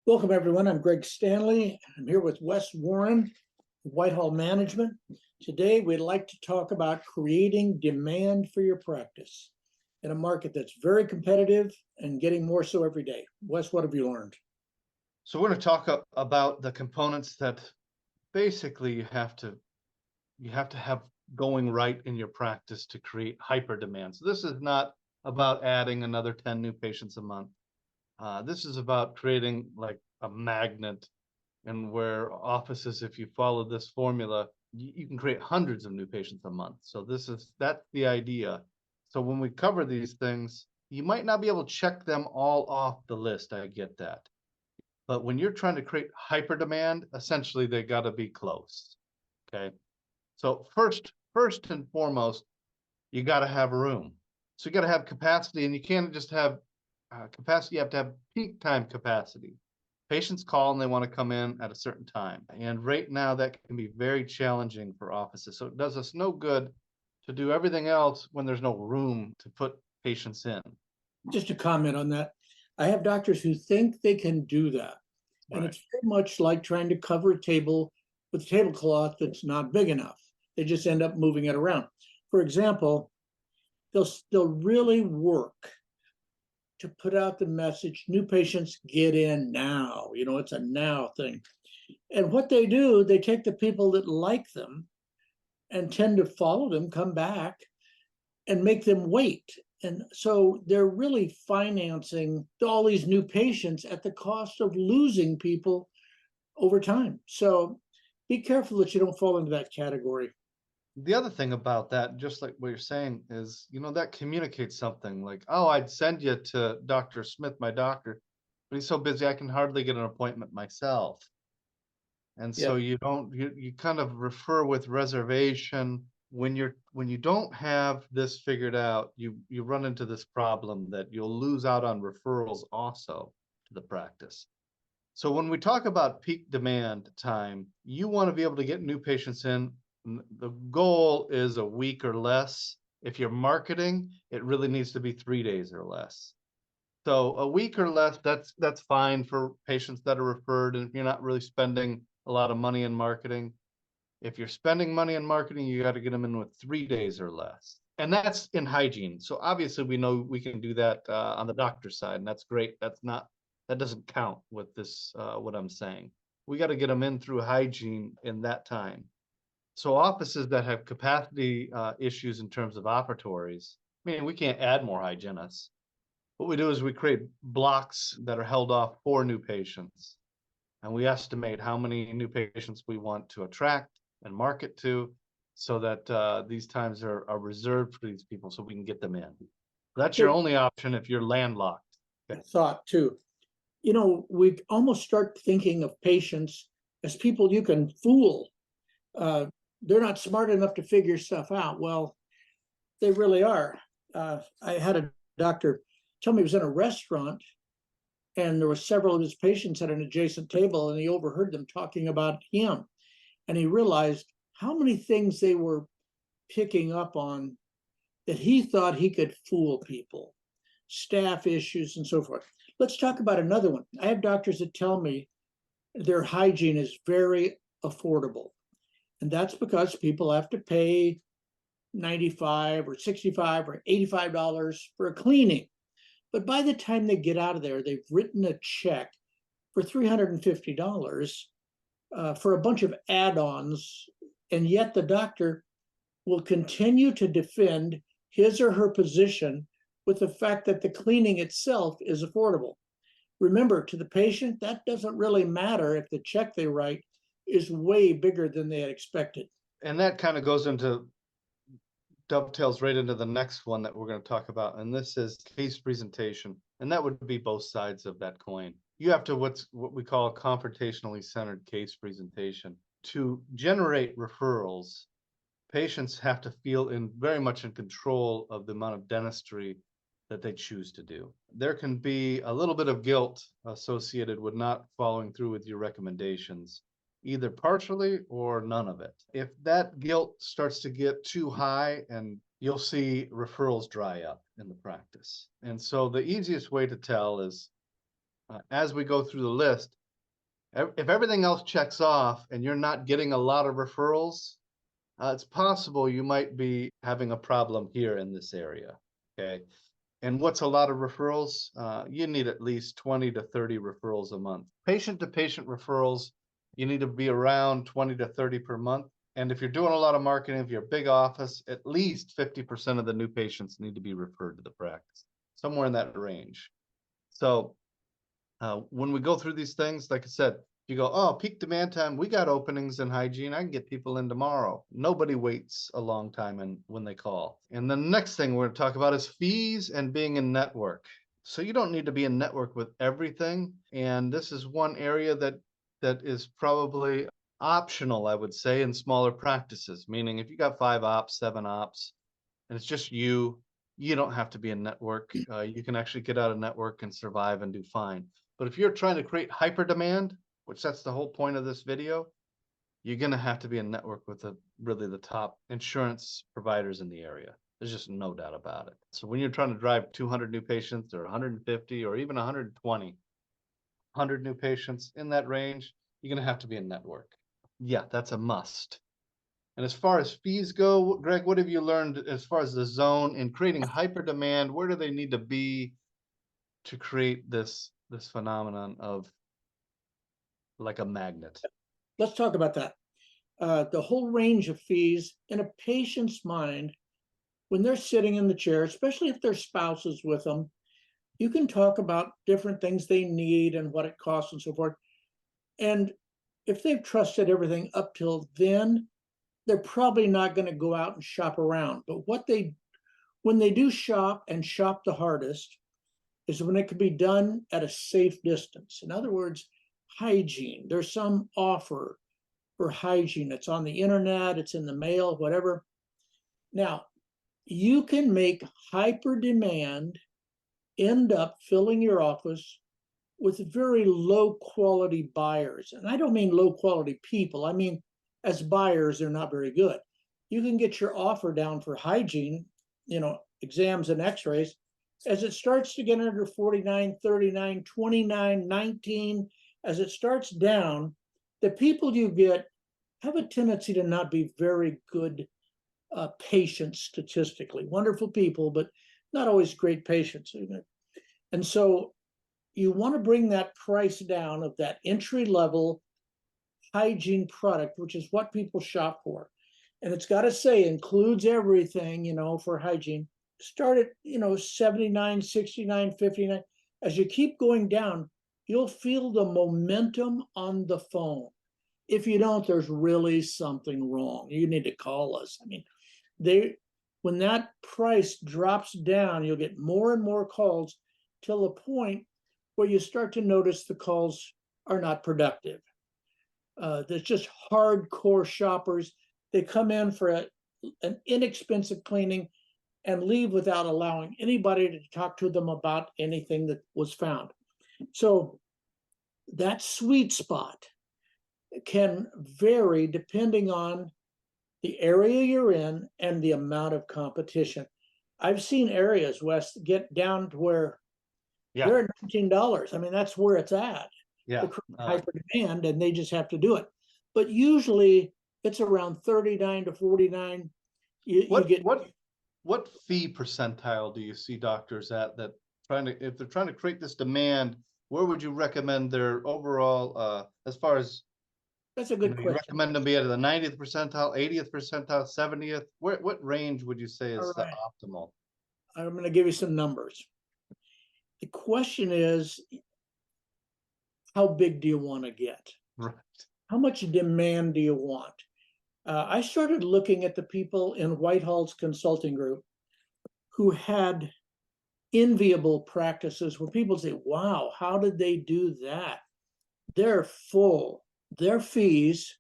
Welcome, everyone. I'm Greg Stanley. I'm here with Wes Warren, Whitehall Management. Today, we'd like to talk about creating demand for your practice in a market that's very competitive and getting more so every day. Wes, what have you learned? So we're going to talk about the components that basically you have to have going right in your practice to create hyper demand. So this is not about adding another 10 new patients a month. This is about creating like a magnet, and where offices, if you follow this formula, you can create hundreds of new patients a month. So that's the idea. So when we cover these things, you might not be able to check them all off the list. I get that. But when you're trying to create hyper demand, essentially they got to be close. Okay. So first and foremost, you got to have room. So you got to have capacity, and you can't just have capacity. You have to have peak time capacity. Patients call and they want to come in at a certain time. And right now that can be very challenging for offices. So it does us no good to do everything else when there's no room to put patients in. Just a comment on that. I have doctors who think they can do that. And Right. it's very much like trying to cover a table with a tablecloth that's not big enough. They just end up moving it around. For example, they'll really work to put out the message, new patients get in now. It's a now thing. And what they do, they take the people that like them and tend to follow them, come back, and make them wait. And so they're really financing all these new patients at the cost of losing people over time. So be careful that you don't fall into that category. The other thing about that, just like what you're saying, is, that communicates something like, oh, I'd send you to Dr. Smith, my doctor, but he's so busy I can hardly get an appointment myself. And so Yep. you kind of refer with reservation. When you don't have this figured out, you run into this problem that you'll lose out on referrals also to the practice. So when we talk about peak demand time, you want to be able to get new patients in. The goal is a week or less. If you're marketing, it really needs to be 3 days or less. So a week or less, that's fine for patients that are referred, and if you're not really spending a lot of money in marketing. If you're spending money in marketing, you got to get them in with 3 days or less. And that's in hygiene. So obviously we know we can do that on the doctor's side, and that's great. That doesn't count with this, what I'm saying. We got to get them in through hygiene in that time. So offices that have capacity issues in terms of operatories, we can't add more hygienists. What we do is we create blocks that are held off for new patients. And we estimate how many new patients we want to attract and market to, so that these times are reserved for these people so we can get them in. That's your only option if you're landlocked. Thought too. We almost start thinking of patients as people you can fool. They're not smart enough to figure stuff out. Well, they really are. I had a doctor tell me he was in a restaurant and there were several of his patients at an adjacent table, and he overheard them talking about him. And he realized how many things they were picking up on that he thought he could fool people, staff issues and so forth. Let's talk about another one. I have doctors that tell me their hygiene is very affordable. And that's because people have to pay $95 or $65 or $85 for a cleaning. But by the time they get out of there, they've written a check for $350 for a bunch of add-ons, and yet the doctor will continue to defend his or her position with the fact that the cleaning itself is affordable. Remember, to the patient, that doesn't really matter if the check they write is way bigger than they had expected. And that kind of dovetails right into the next one that we're going to talk about, and this is case presentation, and that would be both sides of that coin. You have to what we call a confrontationally centered case presentation. To generate referrals, patients have to feel very much in control of the amount of dentistry that they choose to do. There can be a little bit of guilt associated with not following through with your recommendations, either partially or none of it. If that guilt starts to get too high, and you'll see referrals dry up in the practice. And so the easiest way to tell is as we go through the list, if everything else checks off and you're not getting a lot of referrals, it's possible you might be having a problem here in this area. Okay. And what's a lot of referrals? You need at least 20 to 30 referrals a month. Patient to patient referrals, you need to be around 20 to 30 per month. And if you're doing a lot of marketing, if you're a big office, at least 50% of the new patients need to be referred to the practice, somewhere in that range. So when we go through these things, like I said, you go, oh, peak demand time, we got openings in hygiene. I can get people in tomorrow. Nobody waits a long time when they call. And the next thing we're going to talk about is fees and being in network. So you don't need to be in network with everything. And this is one area that is probably optional, I would say, in smaller practices, meaning if you got 5 ops, 7 ops, and it's just you don't have to be in network. You can actually get out of network and survive and do fine. But if you're trying to create hyper demand, which that's the whole point of this video, you're going to have to be in network with really the top insurance providers in the area. There's just no doubt about it. So when you're trying to drive 200 new patients or 150 or even 120, 100 new patients in that range, you're going to have to be in network. Yeah, that's a must. And as far as fees go, Greg, what have you learned as far as the zone in creating hyper demand? Where do they need to be to create this phenomenon of like a magnet? Let's talk about that. The whole range of fees in a patient's mind, when they're sitting in the chair, especially if their spouse is with them, you can talk about different things they need and what it costs and so forth. And if they've trusted everything up till then, they're probably not going to go out and shop around. But when they do shop and shop the hardest is when it can be done at a safe distance. In other words, hygiene. There's some offer for hygiene. It's on the internet, it's in the mail, whatever. Now, you can make hyper demand end up filling your office with very low quality buyers. And I don't mean low quality people. I mean, as buyers, they're not very good. You can get your offer down for hygiene, exams and x-rays. As it starts to get under 49, 39, 29, 19, as it starts down, the people you get have a tendency to not be very good patients statistically. Wonderful people, but not always great patients. And so you want to bring that price down of that entry level hygiene product, which is what people shop for. And it's got to say includes everything, for hygiene. Start at, 79, 69, 59. As you keep going down, you'll feel the momentum on the phone. If you don't, there's really something wrong. You need to call us. I mean, when that price drops down, you'll get more and more calls till a point where you start to notice the calls are not productive. There's just hardcore shoppers. They come in for an inexpensive cleaning and leave without allowing anybody to talk to them about anything that was found. So that sweet spot can vary depending on the area you're in and the amount of competition. I've seen areas, Wes, get down to where they're at $19. I mean, that's where it's at. Yeah. Hyper demand, and they just have to do it. But usually it's around 39 to 49. What fee percentile do you see doctors at that if they're trying to create this demand, where would you recommend their overall, as far as that's a good question. You recommend them be at the 90th percentile, 80th percentile, 70th? What range would you say is the optimal? I'm going to give you some numbers. The question is, how big do you want to get? Right. How much demand do you want? I started looking at the people in Whitehall's consulting group who had enviable practices where people say, wow, how did they do that? They're full. Their fees,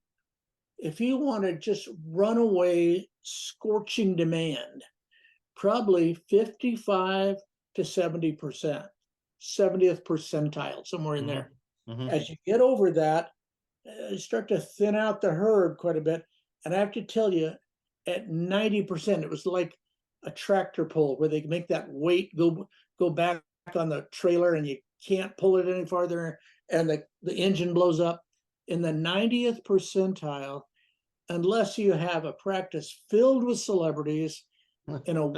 if you want to just run away scorching demand, probably 55 to 70%, 70th percentile, somewhere in there. Mm-hmm. As you get over that, you start to thin out the herd quite a bit. And I have to tell you, at 90%, it was like a tractor pull where they make that weight go back on the trailer and you can't pull it any farther and the engine blows up. In the 90th percentile, unless you have a practice filled with celebrities in a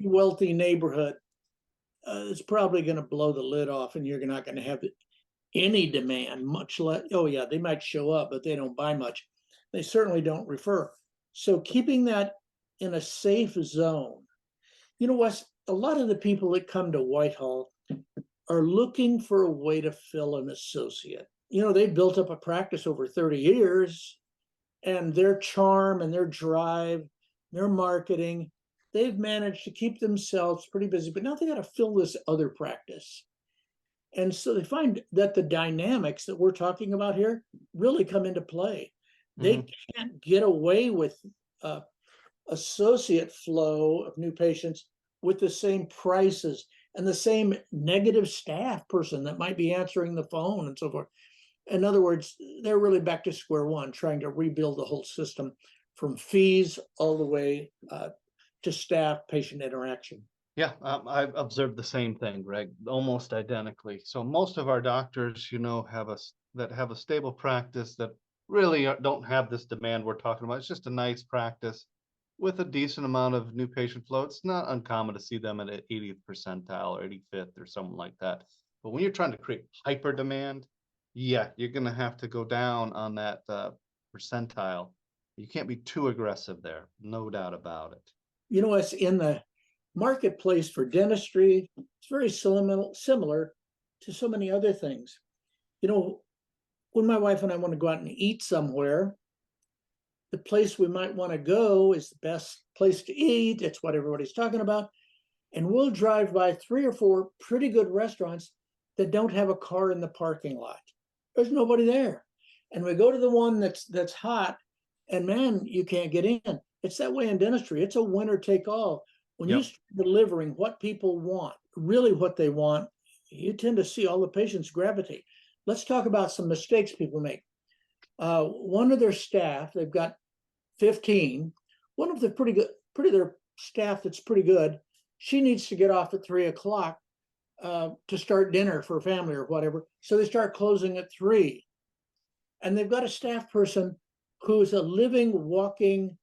wealthy neighborhood, it's probably going to blow the lid off, and you're not going to have any demand, much less. Oh yeah, they might show up, but they don't buy much. They certainly don't refer. So keeping that in a safe zone. You know, Wes, a lot of the people that come to Whitehall are looking for a way to fill an associate. You know, they built up a practice over 30 years, and their charm and their drive, their marketing, they've managed to keep themselves pretty busy, but now they got to fill this other practice. And so they find that the dynamics that we're talking about here really come into play. They can't get away with associate flow of new patients with the same prices and the same negative staff person that might be answering the phone and so forth. In other words, they're really back to square one, trying to rebuild the whole system from fees all the way to staff patient interaction. Yeah, I've observed the same thing, Greg, almost identically. So most of our doctors, you know, have a stable practice that really don't have this demand we're talking about. It's just a nice practice with a decent amount of new patient flow. It's not uncommon to see them at an 80th percentile or 85th or something like that. But when you're trying to create hyper demand, yeah, you're going to have to go down on that percentile. You can't be too aggressive there, no doubt about it. You know, it's in the marketplace for dentistry. It's very similar to so many other things. You know, when my wife and I want to go out and eat somewhere, the place we might want to go is the best place to eat. It's what everybody's talking about. And we'll drive by 3 or 4 pretty good restaurants that don't have a car in the parking lot. There's nobody there. And we go to the one that's hot, and man, you can't get in. It's that way in dentistry. It's a winner take all. When you start delivering what people want, really what they want, you tend to see all the patients gravitate. Let's talk about some mistakes people make. One of their staff, they've got 15. One of the their staff that's pretty good, she needs to get off at 3 o'clock to start dinner for family or whatever. So they start closing at 3. And they've got a staff person who's a living, walking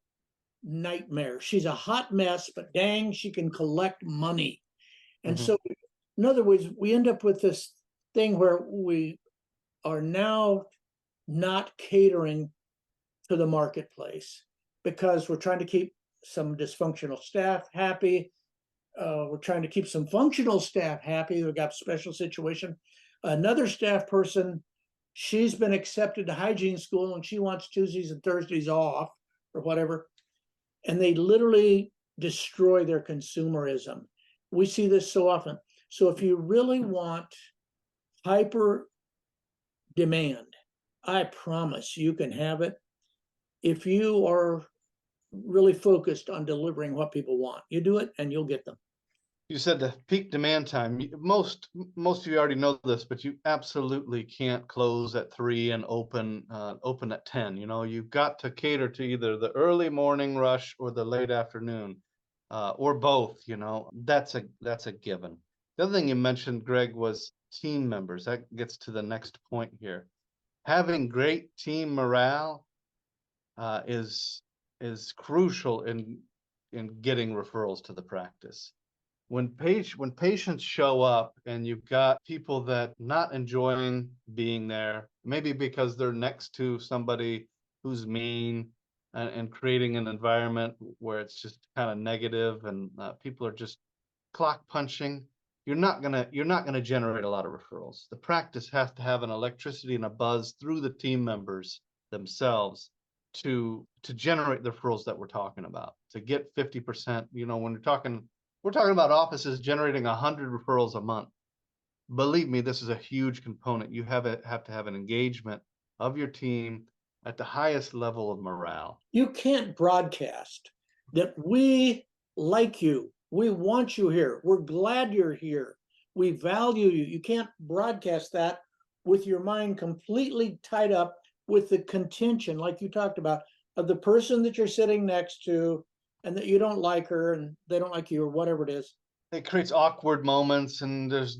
nightmare. She's a hot mess, but dang, she can collect money. And so, in other words, we end up with this thing where we are now not catering to the marketplace because we're trying to keep some dysfunctional staff happy. We're trying to keep some functional staff happy. We've got special situation. Another staff person, she's been accepted to hygiene school and she wants Tuesdays and Thursdays off or whatever. And they literally destroy their consumerism. We see this so often. So if you really want hyper demand, I promise you can have it if you are really focused on delivering what people want. You do it and you'll get them. You said the peak demand time. Most of you already know this, but you absolutely can't close at 3 and open at 10. You know, you've got to cater to either the early morning rush or the late afternoon, or both. You know, that's a given. The other thing you mentioned, Greg, was team members. That gets to the next point here. Having great team morale is crucial in getting referrals to the practice. When patients show up and you've got people that not enjoying being there, maybe because they're next to somebody who's mean and creating an environment where it's just kind of negative and people are just clock punching, you're not gonna generate a lot of referrals. The practice has to have an electricity and a buzz through the team members themselves to generate the referrals that we're talking about. To get 50%, you know, when we're talking about offices generating 100 referrals a month. Believe me, this is a huge component. You have to have an engagement of your team at the highest level of morale. You can't broadcast that we like you, we want you here, we're glad you're here, we value you. You can't broadcast that with your mind completely tied up with the contention, like you talked about, of the person that you're sitting next to, and that you don't like her and they don't like you or whatever it is. it creates awkward moments, and there's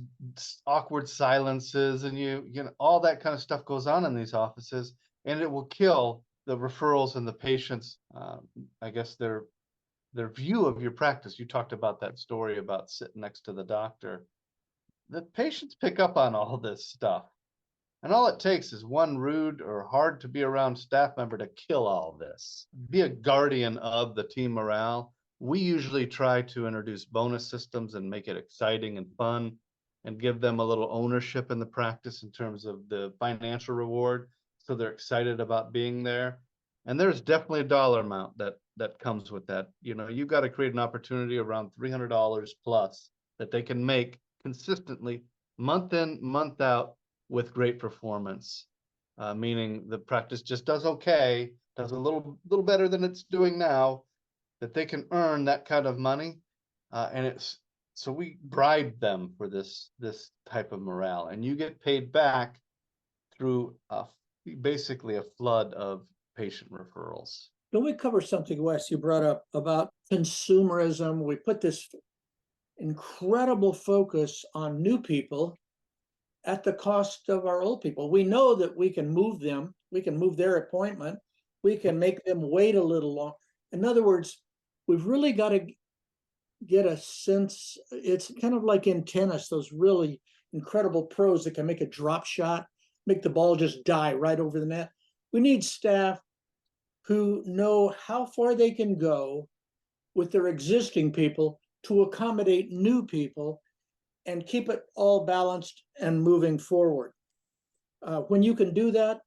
awkward silences, and you know, all that kind of stuff goes on in these offices, and it will kill the referrals and the patients. I guess their view of your practice. You talked about that story about sitting next to the doctor. The patients pick up on all this stuff. And all it takes is one rude or hard to be around staff member to kill all this. Be a guardian of the team morale. We usually try to introduce bonus systems and make it exciting and fun and give them a little ownership in the practice in terms of the financial reward. So they're excited about being there. And there's definitely a dollar amount that comes with that. You know, you got to create an opportunity around $300 plus that they can make consistently month in, month out with great performance, meaning the practice just does okay, does a little better than it's doing now, that they can earn that kind of money, and it's so we bribe them for this type of morale, and you get paid back through basically a flood of patient referrals. Can we cover something, Wes, you brought up about consumerism? We put this incredible focus on new people at the cost of our old people. We know that we can move them, we can move their appointment, we can make them wait a little long. In other words, we've really got to get a sense. It's kind of like in tennis, those really incredible pros that can make a drop shot, make the ball just die right over the net. We need staff who know how far they can go with their existing people to accommodate new people and keep it all balanced and moving forward. When you can do that,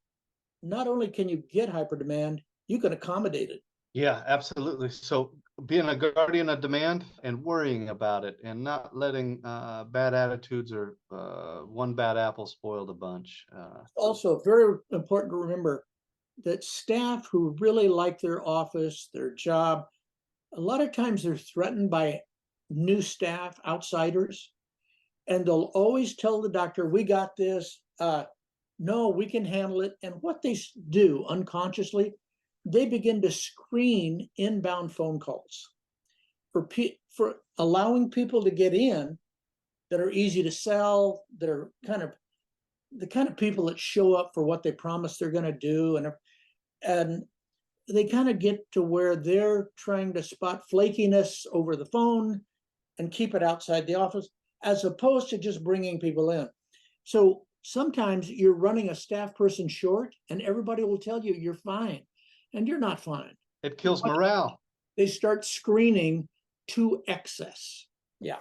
not only can you get hyper demand, you can accommodate it. Yeah, absolutely. So being a guardian of demand and worrying about it and not letting bad attitudes or one bad apple spoil the bunch. Also, very important to remember that staff who really like their office, their job, a lot of times they're threatened by new staff, outsiders, and they'll always tell the doctor, we got this. No, we can handle it. And what they do unconsciously, they begin to screen inbound phone calls for allowing people to get in that are easy to sell, that are kind of the kind of people that show up for what they promise they're going to do, and they kind of get to where they're trying to spot flakiness over the phone and keep it outside the office, as opposed to just bringing people in. So sometimes you're running a staff person short and everybody will tell you you're fine, and you're not fine. It kills morale. They start screening to excess. Yeah.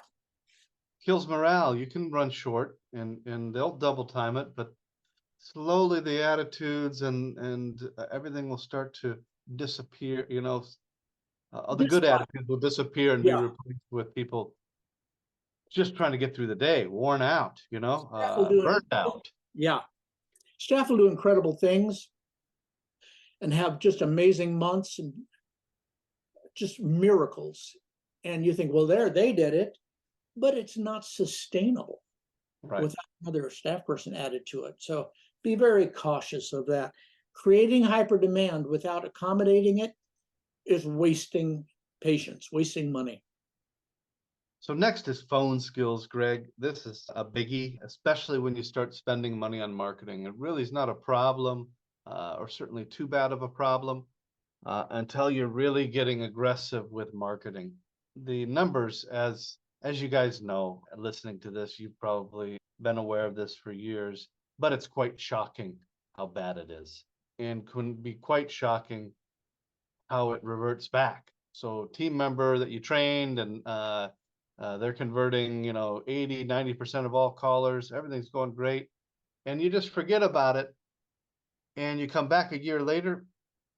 Kills morale. You can run short and they'll double time it, but slowly the attitudes and everything will start to disappear. You know, the good attitudes will disappear and be replaced with people just trying to get through the day, worn out, you know, burnt out. Yeah. Staff will do incredible things and have just amazing months and just miracles. And you think, well, they did it, but it's not sustainable without another staff person added to it. So be very cautious of that. Creating hyper demand without accommodating it is wasting patience, wasting money. So next is phone skills, Greg. This is a biggie, especially when you start spending money on marketing. It really is not a problem, or certainly too bad of a problem, until you're really getting aggressive with marketing. The numbers, as you guys know, listening to this, you've probably been aware of this for years, but it's quite shocking how bad it is, and can be quite shocking how it reverts back. So team member that you trained and they're converting, you know, 80, 90% of all callers, everything's going great. And you just forget about it. And you come back a year later,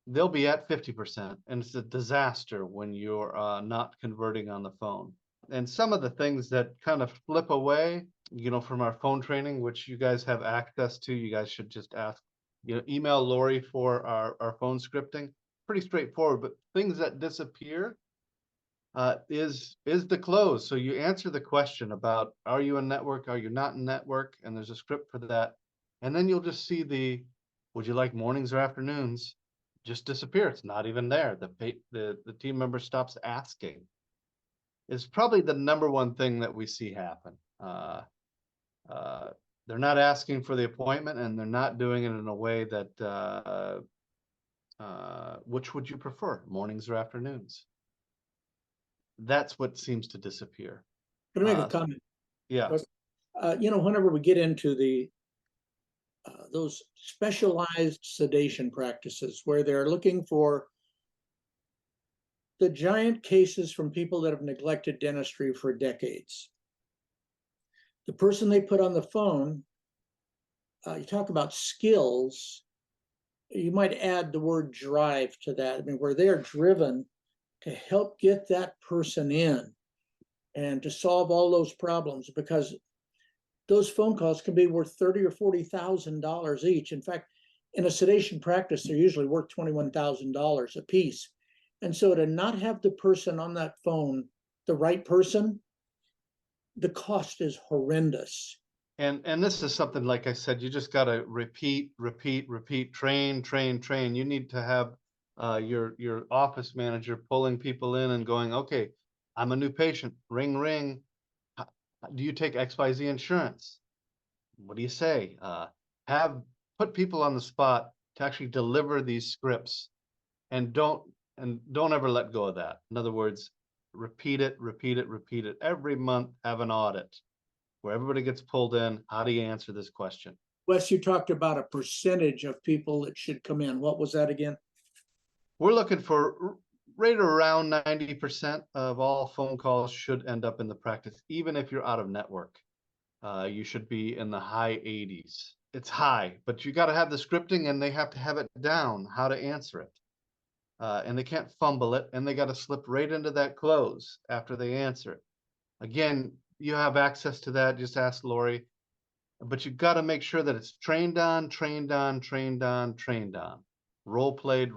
they'll be at 50%. And it's a disaster when you're not converting on the phone. And some of the things that kind of flip away, you know, from our phone training, which you guys have access to, you guys should just ask, you know, email Lori for our phone scripting. Pretty straightforward, but things that disappear is the close. So you answer the question about, are you in network? Are you not in network? And there's a script for that. And then you'll just see would you like mornings or afternoons? Just disappear. It's not even there. The team member stops asking. is probably the number one thing that we see happen. They're not asking for the appointment, and they're not doing it in a way that, which would you prefer, mornings or afternoons? That's what seems to disappear. Can I make a Uh, comment? Yeah, Whenever we get into those specialized sedation practices where they're looking for the giant cases from people that have neglected dentistry for decades. The person they put on the phone, you talk about skills, you might add the word drive to that. I mean, where they are driven to help get that person in and to solve all those problems, because those phone calls can be worth $30,000 or $40,000 each. In fact, in a sedation practice, they're usually worth $21,000 a piece. And so to not have the person on that phone, the right person, the cost is horrendous. and this is something, like I said, you just got to repeat, train, train. You need to have your office manager pulling people in and going, okay, I'm a new patient. Ring, ring. Do you take XYZ insurance? What do you say? Have put people on the spot to actually deliver these scripts, and don't ever let go of that. In other words, repeat it. Every month, have an audit where everybody gets pulled in. How do you answer this question? Wes, you talked about a percentage of people that should come in. What was that again? We're looking for right around 90% of all phone calls should end up in the practice, even if you're out of network. You should be in the high 80s. It's high, but you got to have the scripting, and they have to have it down how to answer it. And they can't fumble it, and they got to slip right into that close after they answer it. Again, you have access to that. Just ask Lori. But you got to make sure that it's trained on. Role played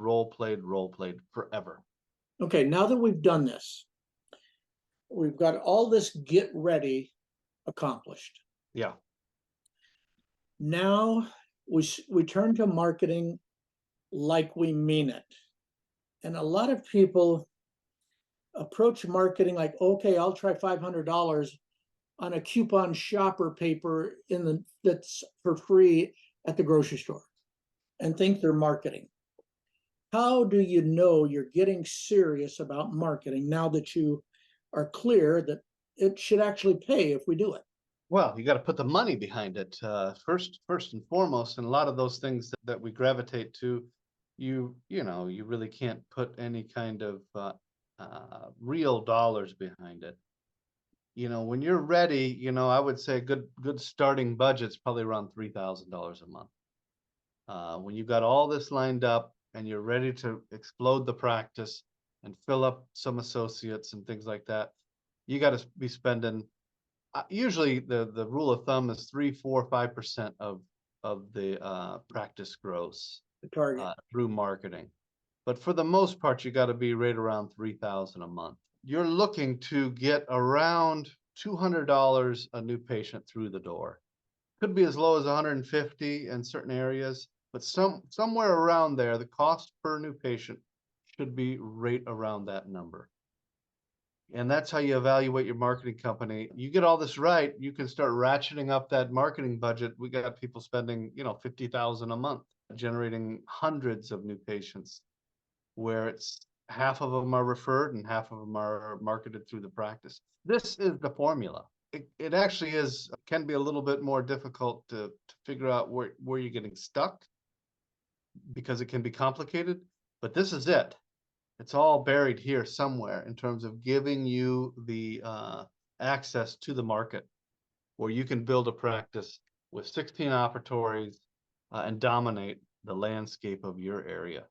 forever. Okay, now that we've done this, we've got all this get ready accomplished. Yeah. Now we turn to marketing like we mean it. And a lot of people approach marketing like, okay, I'll try $500 on a coupon shopper paper that's for free at the grocery store, and think they're marketing. How do you know you're getting serious about marketing now that you are clear that it should actually pay if we do it? Well, you got to put the money behind it first and foremost. And a lot of those things that we gravitate to, you really can't put any kind of real dollars behind it. When you're ready, I would say good starting budget's probably around $3,000 a month. When you've got all this lined up and you're ready to explode the practice and fill up some associates and things like that, you got to be spending. Usually, the rule of thumb is 3, 4, 5% of the practice gross The target. through marketing. But for the most part, you got to be right around 3,000 a month. You're looking to get around $200 a new patient through the door. Could be as low as 150 in certain areas, but somewhere around there, the cost per new patient should be right around that number. And that's how you evaluate your marketing company. You get all this right, you can start ratcheting up that marketing budget. We got people spending, $50,000 a month, generating hundreds of new patients, where it's half of them are referred and half of them are marketed through the practice. This is the formula. It actually can be a little bit more difficult to figure out where you're getting stuck, because it can be complicated, but this is it. It's all buried here somewhere in terms of giving you the access to the market, where you can build a practice with 16 operatories and dominate the landscape of your area.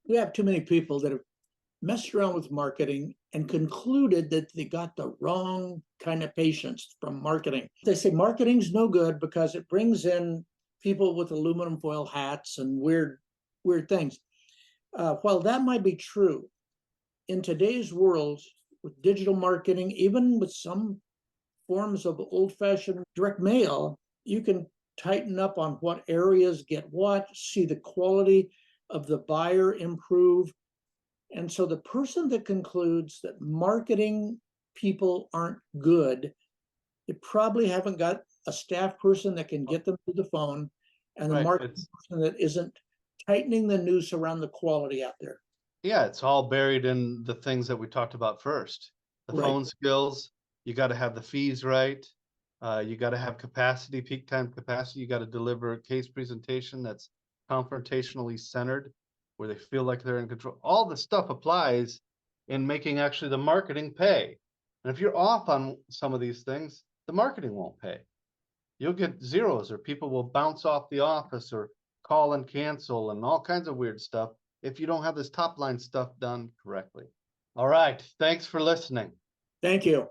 We have too many people that have messed around with marketing and concluded that they got the wrong kind of patients from marketing. They say marketing's no good because it brings in people with aluminum foil hats and weird things. While that might be true, in today's world, with digital marketing, even with some forms of old-fashioned direct mail, you can tighten up on what areas get what, see the quality of the buyer improve, And so the person that concludes that marketing people aren't good, they probably haven't got a staff person that can get them to the phone, and the Right, marketing it's, person that isn't tightening the noose around the quality out there. yeah, it's all buried in the things that we talked about first. The Right. phone skills, you gotta have the fees right. You gotta have capacity, peak time capacity. You gotta deliver a case presentation that's confrontationally centered, where they feel like they're in control. All the stuff applies in making actually the marketing pay. And if you're off on some of these things, the marketing won't pay. You'll get zeros, or people will bounce off the office or call and cancel and all kinds of weird stuff if you don't have this top line stuff done correctly. All right. Thanks for listening. Thank you.